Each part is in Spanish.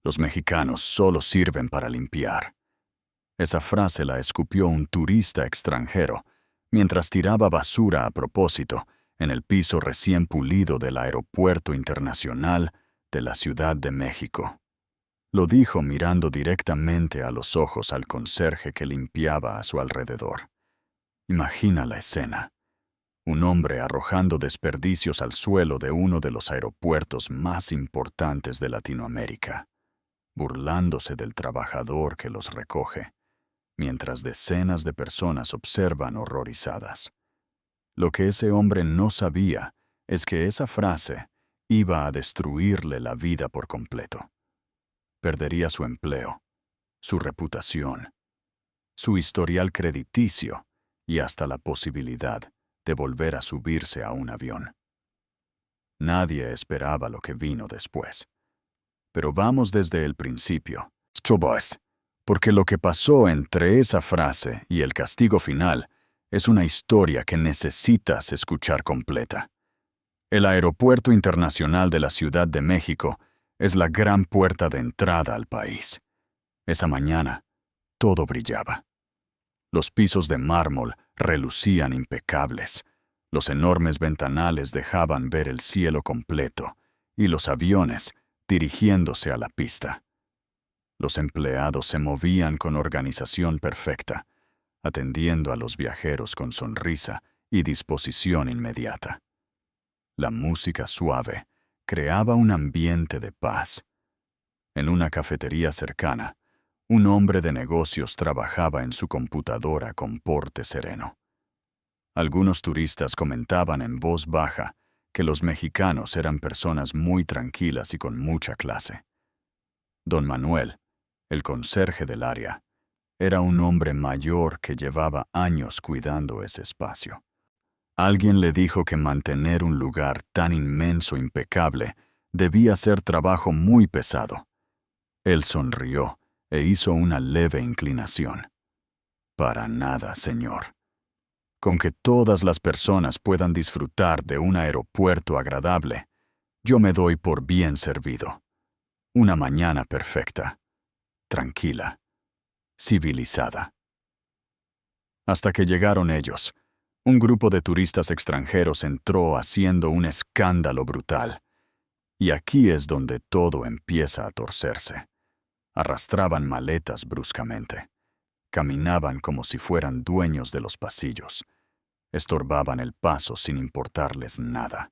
Los mexicanos solo sirven para limpiar. Esa frase la escupió un turista extranjero mientras tiraba basura a propósito en el piso recién pulido del Aeropuerto Internacional de la Ciudad de México. Lo dijo mirando directamente a los ojos al conserje que limpiaba a su alrededor. Imagina la escena. Un hombre arrojando desperdicios al suelo de uno de los aeropuertos más importantes de Latinoamérica, burlándose del trabajador que los recoge, mientras decenas de personas observan horrorizadas. Lo que ese hombre no sabía es que esa frase iba a destruirle la vida por completo. Perdería su empleo, su reputación, su historial crediticio y hasta la posibilidad de volver a subirse a un avión. Nadie esperaba lo que vino después. Pero vamos desde el principio, porque lo que pasó entre esa frase y el castigo final es una historia que necesitas escuchar completa. El Aeropuerto Internacional de la Ciudad de México es la gran puerta de entrada al país. Esa mañana, todo brillaba. Los pisos de mármol relucían impecables. Los enormes ventanales dejaban ver el cielo completo y los aviones dirigiéndose a la pista. Los empleados se movían con organización perfecta, atendiendo a los viajeros con sonrisa y disposición inmediata. La música suave creaba un ambiente de paz. En una cafetería cercana, un hombre de negocios trabajaba en su computadora con porte sereno. Algunos turistas comentaban en voz baja que los mexicanos eran personas muy tranquilas y con mucha clase. Don Manuel, el conserje del área, era un hombre mayor que llevaba años cuidando ese espacio. Alguien le dijo que mantener un lugar tan inmenso e impecable debía ser trabajo muy pesado. Él sonrió e hizo una leve inclinación. Para nada, señor. Con que todas las personas puedan disfrutar de un aeropuerto agradable, yo me doy por bien servido. Una mañana perfecta, tranquila, civilizada. Hasta que llegaron ellos. Un grupo de turistas extranjeros entró haciendo un escándalo brutal. Y aquí es donde todo empieza a torcerse. Arrastraban maletas bruscamente. Caminaban como si fueran dueños de los pasillos. Estorbaban el paso sin importarles nada.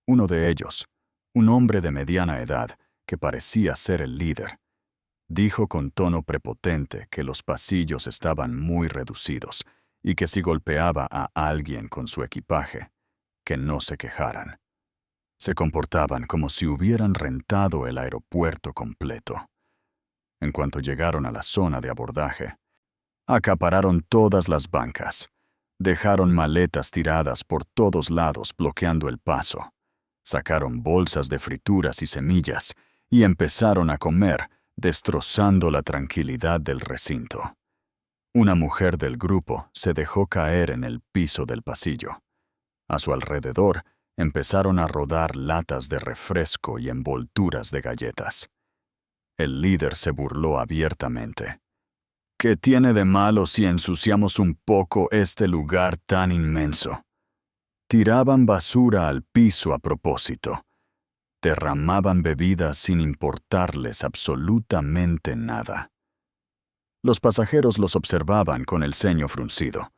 Uno de ellos, un hombre de mediana edad que parecía ser el líder, dijo con tono prepotente que los pasillos estaban muy reducidos y que si golpeaba a alguien con su equipaje, que no se quejaran. Se comportaban como si hubieran rentado el aeropuerto completo. En cuanto llegaron a la zona de abordaje, acapararon todas las bancas, dejaron maletas tiradas por todos lados bloqueando el paso, sacaron bolsas de frituras y semillas y empezaron a comer, destrozando la tranquilidad del recinto. Una mujer del grupo se dejó caer en el piso del pasillo. A su alrededor empezaron a rodar latas de refresco y envolturas de galletas. El líder se burló abiertamente. ¿Qué tiene de malo si ensuciamos un poco este lugar tan inmenso? Tiraban basura al piso a propósito. Derramaban bebidas sin importarles absolutamente nada. Los pasajeros los observaban con el ceño fruncido.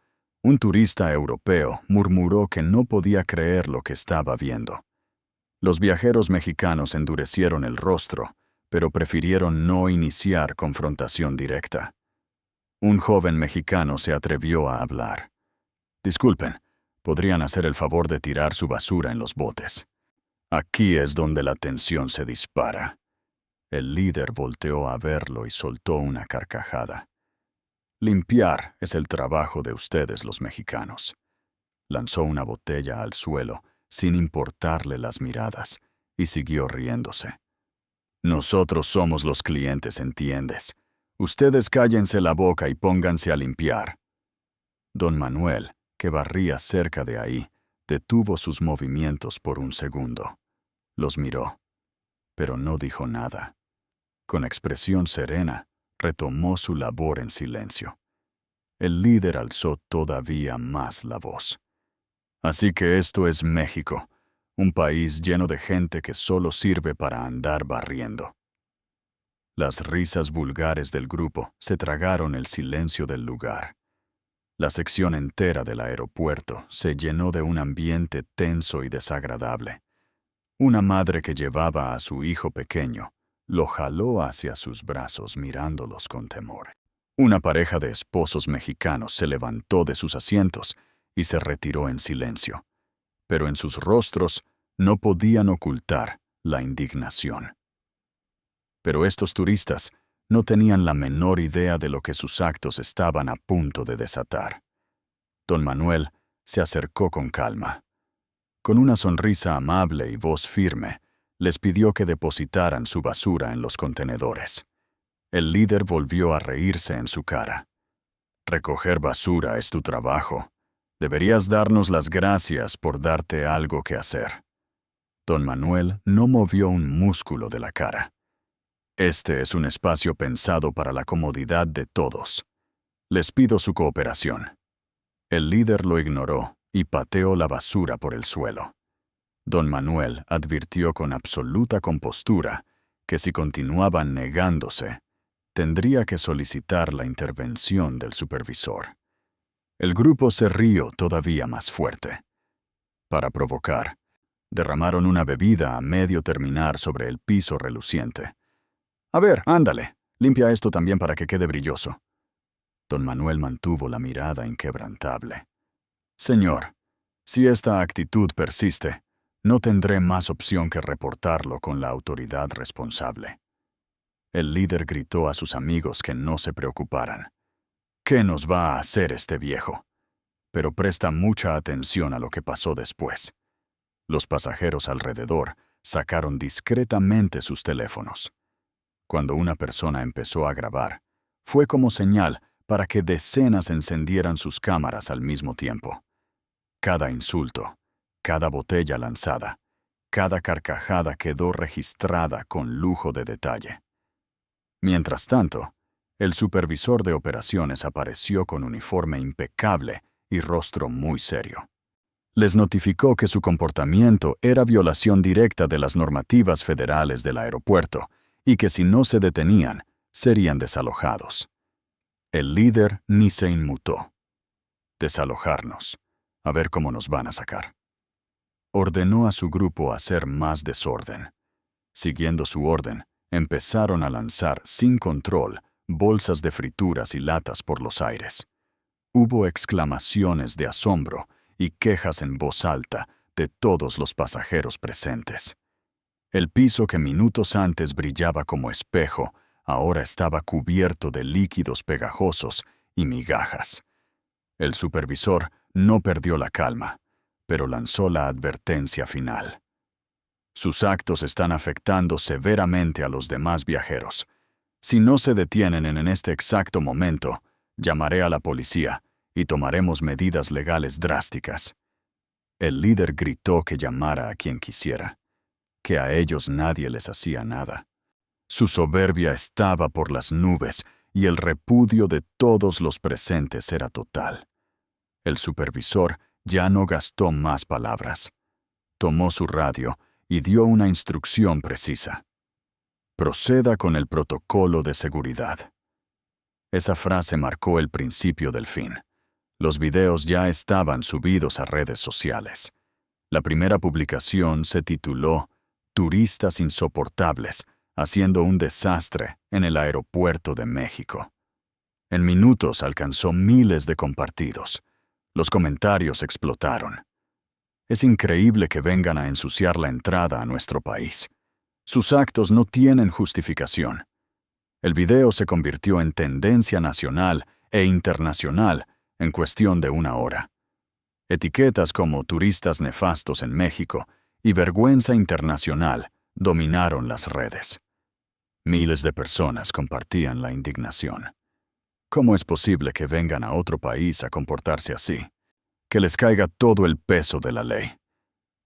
Un turista europeo murmuró que no podía creer lo que estaba viendo. Los viajeros mexicanos endurecieron el rostro, pero prefirieron no iniciar confrontación directa. Un joven mexicano se atrevió a hablar. Disculpen, ¿podrían hacer el favor de tirar su basura en los botes? Aquí es donde la tensión se dispara. El líder volteó a verlo y soltó una carcajada. Limpiar es el trabajo de ustedes los mexicanos. Lanzó una botella al suelo sin importarle las miradas y siguió riéndose. Nosotros somos los clientes, ¿entiendes? Ustedes cállense la boca y pónganse a limpiar. Don Manuel, que barría cerca de ahí, detuvo sus movimientos por un segundo. Los miró, pero no dijo nada. Con expresión serena, retomó su labor en silencio. El líder alzó todavía más la voz. Así que esto es México, un país lleno de gente que solo sirve para andar barriendo. Las risas vulgares del grupo se tragaron el silencio del lugar. La sección entera del aeropuerto se llenó de un ambiente tenso y desagradable. Una madre que llevaba a su hijo pequeño lo jaló hacia sus brazos mirándolos con temor. Una pareja de esposos mexicanos se levantó de sus asientos y se retiró en silencio, pero en sus rostros no podían ocultar la indignación. Pero estos turistas no tenían la menor idea de lo que sus actos estaban a punto de desatar. Don Manuel se acercó con calma. Con una sonrisa amable y voz firme, les pidió que depositaran su basura en los contenedores. El líder volvió a reírse en su cara. Recoger basura es tu trabajo. Deberías darnos las gracias por darte algo que hacer. Don Manuel no movió un músculo de la cara. Este es un espacio pensado para la comodidad de todos. Les pido su cooperación. El líder lo ignoró y pateó la basura por el suelo. Don Manuel advirtió con absoluta compostura que si continuaban negándose, tendría que solicitar la intervención del supervisor. El grupo se rió todavía más fuerte. Para provocar, derramaron una bebida a medio terminar sobre el piso reluciente. A ver, ándale, limpia esto también para que quede brilloso. Don Manuel mantuvo la mirada inquebrantable. Señor, si esta actitud persiste, no tendré más opción que reportarlo con la autoridad responsable. El líder gritó a sus amigos que no se preocuparan. ¿Qué nos va a hacer este viejo? Pero presta mucha atención a lo que pasó después. Los pasajeros alrededor sacaron discretamente sus teléfonos. Cuando una persona empezó a grabar, fue como señal para que decenas encendieran sus cámaras al mismo tiempo. Cada insulto, cada botella lanzada, cada carcajada quedó registrada con lujo de detalle. Mientras tanto, el supervisor de operaciones apareció con uniforme impecable y rostro muy serio. Les notificó que su comportamiento era violación directa de las normativas federales del aeropuerto y que si no se detenían, serían desalojados. El líder ni se inmutó. Desalojarnos. A ver cómo nos van a sacar. Ordenó a su grupo hacer más desorden. Siguiendo su orden, empezaron a lanzar sin control bolsas de frituras y latas por los aires. Hubo exclamaciones de asombro y quejas en voz alta de todos los pasajeros presentes. El piso que minutos antes brillaba como espejo, ahora estaba cubierto de líquidos pegajosos y migajas. El supervisor no perdió la calma, pero lanzó la advertencia final. Sus actos están afectando severamente a los demás viajeros. Si no se detienen en este exacto momento, llamaré a la policía y tomaremos medidas legales drásticas. El líder gritó que llamara a quien quisiera, que a ellos nadie les hacía nada. Su soberbia estaba por las nubes y el repudio de todos los presentes era total. El supervisor ya no gastó más palabras. Tomó su radio y dio una instrucción precisa. Proceda con el protocolo de seguridad. Esa frase marcó el principio del fin. Los videos ya estaban subidos a redes sociales. La primera publicación se tituló Turistas insoportables, haciendo un desastre en el aeropuerto de México. En minutos alcanzó miles de compartidos. Los comentarios explotaron. Es increíble que vengan a ensuciar la entrada a nuestro país. Sus actos no tienen justificación. El video se convirtió en tendencia nacional e internacional en cuestión de una hora. Etiquetas como turistas nefastos en México y vergüenza internacional dominaron las redes. Miles de personas compartían la indignación. ¿Cómo es posible que vengan a otro país a comportarse así? Que les caiga todo el peso de la ley.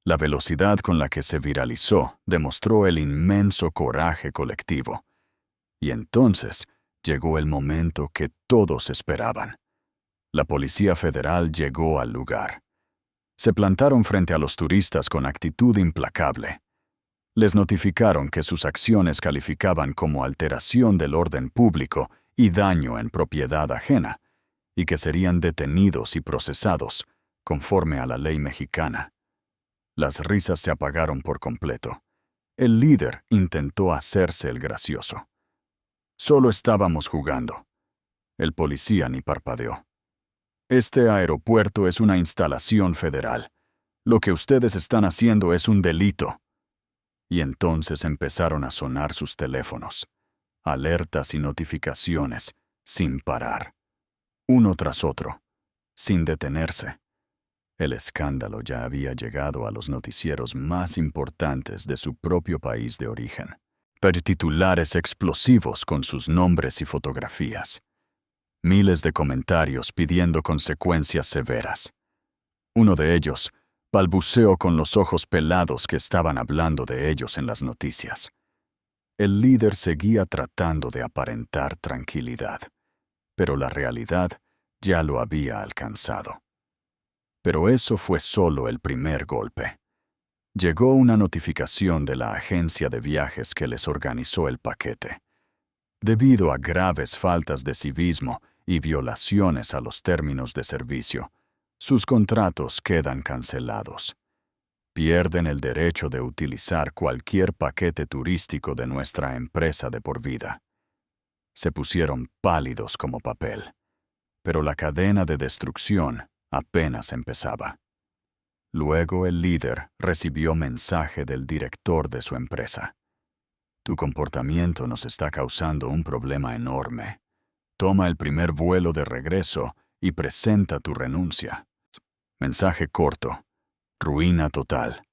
La velocidad con la que se viralizó demostró el inmenso coraje colectivo. Y entonces llegó el momento que todos esperaban. La Policía Federal llegó al lugar. Se plantaron frente a los turistas con actitud implacable. Les notificaron que sus acciones calificaban como alteración del orden público y daño en propiedad ajena, y que serían detenidos y procesados, conforme a la ley mexicana. Las risas se apagaron por completo. El líder intentó hacerse el gracioso. Solo estábamos jugando. El policía ni parpadeó. Este aeropuerto es una instalación federal. Lo que ustedes están haciendo es un delito. Y entonces empezaron a sonar sus teléfonos. Alertas y notificaciones, sin parar. Uno tras otro, sin detenerse. El escándalo ya había llegado a los noticieros más importantes de su propio país de origen. Titulares explosivos con sus nombres y fotografías. Miles de comentarios pidiendo consecuencias severas. Uno de ellos balbuceó con los ojos pelados que estaban hablando de ellos en las noticias. El líder seguía tratando de aparentar tranquilidad, pero la realidad ya lo había alcanzado. Pero eso fue solo el primer golpe. Llegó una notificación de la agencia de viajes que les organizó el paquete. Debido a graves faltas de civismo y violaciones a los términos de servicio, sus contratos quedan cancelados. Pierden el derecho de utilizar cualquier paquete turístico de nuestra empresa de por vida. Se pusieron pálidos como papel, pero la cadena de destrucción apenas empezaba. Luego el líder recibió mensaje del director de su empresa. Tu comportamiento nos está causando un problema enorme. Toma el primer vuelo de regreso y presenta tu renuncia. Mensaje corto. Ruina total.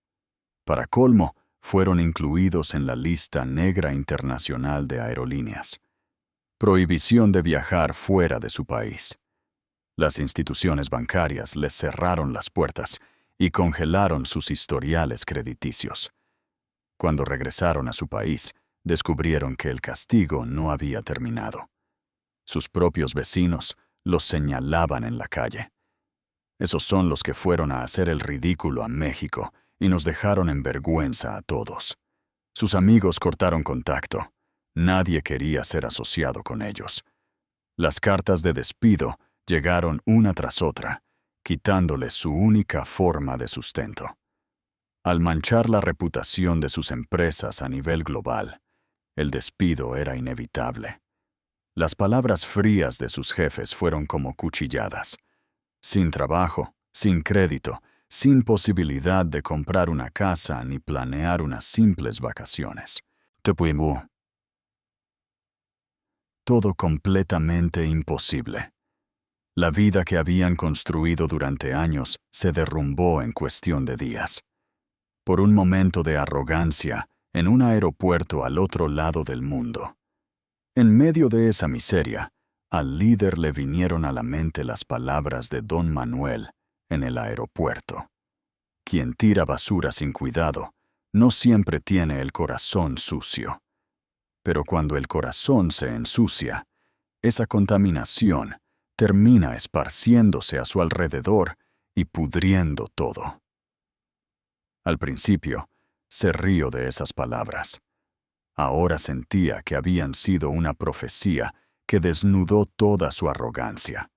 Para colmo, fueron incluidos en la lista negra internacional de aerolíneas. Prohibición de viajar fuera de su país. Las instituciones bancarias les cerraron las puertas y congelaron sus historiales crediticios. Cuando regresaron a su país, descubrieron que el castigo no había terminado. Sus propios vecinos los señalaban en la calle. Esos son los que fueron a hacer el ridículo a México y nos dejaron en vergüenza a todos. Sus amigos cortaron contacto. Nadie quería ser asociado con ellos. Las cartas de despido llegaron una tras otra, quitándoles su única forma de sustento. Al manchar la reputación de sus empresas a nivel global, el despido era inevitable. Las palabras frías de sus jefes fueron como cuchilladas. Sin trabajo, sin crédito, sin posibilidad de comprar una casa ni planear unas simples vacaciones. Todo completamente imposible. La vida que habían construido durante años se derrumbó en cuestión de días. Por un momento de arrogancia, en un aeropuerto al otro lado del mundo. En medio de esa miseria, al líder le vinieron a la mente las palabras de Don Manuel en el aeropuerto. Quien tira basura sin cuidado, no siempre tiene el corazón sucio. Pero cuando el corazón se ensucia, esa contaminación termina esparciéndose a su alrededor y pudriendo todo. Al principio, se rió de esas palabras. Ahora sentía que habían sido una profecía que desnudó toda su arrogancia.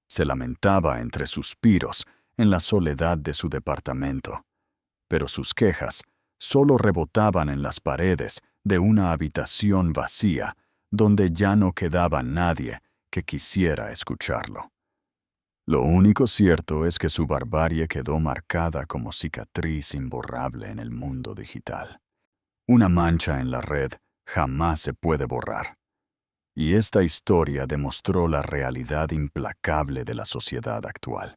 Se lamentaba entre suspiros en la soledad de su departamento, pero sus quejas solo rebotaban en las paredes de una habitación vacía donde ya no quedaba nadie que quisiera escucharlo. Lo único cierto es que su barbarie quedó marcada como cicatriz imborrable en el mundo digital. Una mancha en la red jamás se puede borrar. Y esta historia demostró la realidad implacable de la sociedad actual.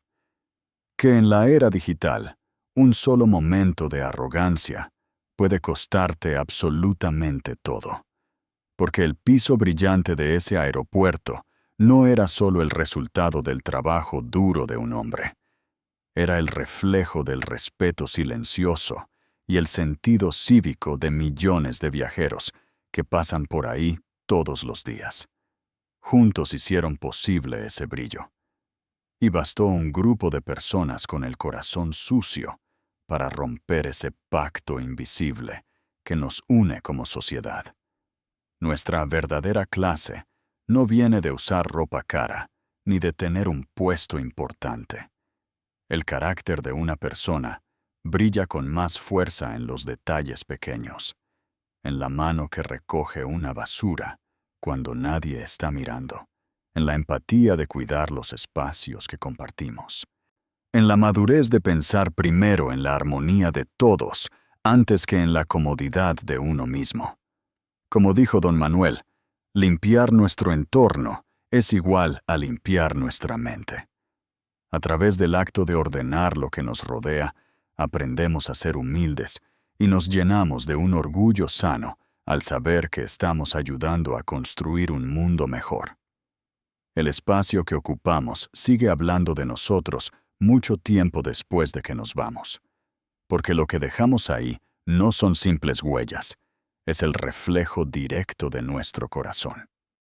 Que en la era digital, un solo momento de arrogancia puede costarte absolutamente todo. Porque el piso brillante de ese aeropuerto no era solo el resultado del trabajo duro de un hombre. Era el reflejo del respeto silencioso y el sentido cívico de millones de viajeros que pasan por ahí todos los días. Juntos hicieron posible ese brillo. Y bastó un grupo de personas con el corazón sucio para romper ese pacto invisible que nos une como sociedad. Nuestra verdadera clase no viene de usar ropa cara, ni de tener un puesto importante. El carácter de una persona brilla con más fuerza en los detalles pequeños, en la mano que recoge una basura cuando nadie está mirando, en la empatía de cuidar los espacios que compartimos, en la madurez de pensar primero en la armonía de todos antes que en la comodidad de uno mismo. Como dijo don Manuel, limpiar nuestro entorno es igual a limpiar nuestra mente. A través del acto de ordenar lo que nos rodea, aprendemos a ser humildes y nos llenamos de un orgullo sano al saber que estamos ayudando a construir un mundo mejor. El espacio que ocupamos sigue hablando de nosotros mucho tiempo después de que nos vamos, porque lo que dejamos ahí no son simples huellas, es el reflejo directo de nuestro corazón.